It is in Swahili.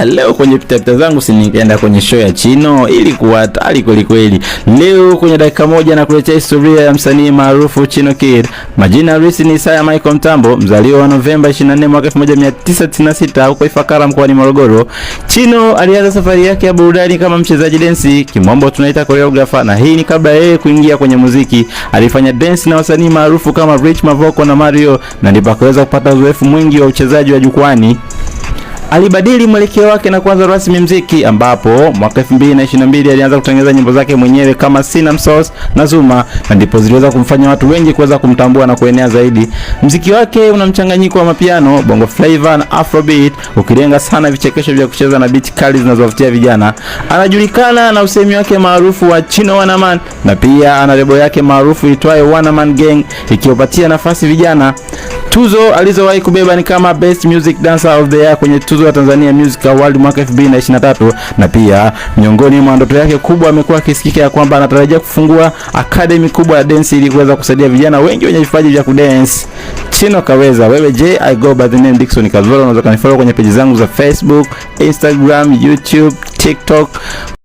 Leo kwenye pitapita zangu si nikaenda kwenye show ya Chino, ilikuwa hatari kweli kweli. Leo kwenye dakika moja na kuletea historia ya msanii maarufu Chino Kid. Majina halisi ni Isaya Michael Mtambo, mzaliwa wa Novemba 24 mwaka 1996 huko Ifakara mkoani Morogoro. Chino alianza safari yake ya burudani kama mchezaji dance, kimombo tunaita choreographer, na hii ni kabla yeye kuingia kwenye muziki. Alifanya dance na wasanii maarufu kama Rich Mavoko na Mario, na ndipo akaweza kupata uzoefu mwingi wa uchezaji wa jukwani. Alibadili mwelekeo wake na kuanza rasmi muziki, ambapo mwaka 2022 alianza kutengeneza nyimbo zake mwenyewe kama Sinam Sauce na Zuma, na ndipo ziliweza kumfanya watu wengi kuweza kumtambua na kuenea zaidi. Muziki wake una mchanganyiko wa mapiano, bongo flavor na afrobeat, ukilenga sana vichekesho vya kucheza na beat kali zinazovutia vijana. Anajulikana na usemi wake maarufu wa Chino Wanaman, na pia ana lebo yake maarufu itwayo Wanaman Gang, ikiwapatia nafasi vijana. Tuzo alizowahi kubeba ni kama Best Music Dancer of the Year kwenye tuzo ya Tanzania Music Award mwaka 2023, na pia miongoni mwa ndoto yake kubwa amekuwa akisikika ya kwamba anatarajia kufungua academy kubwa ya dance ili kuweza kusaidia vijana wengi wenye vipaji vya kudance. Chino kaweza. Wewe je? I go by the name Dickson Kazolo. Unaweza kunifollow kwenye page zangu za Facebook, Instagram, YouTube, TikTok.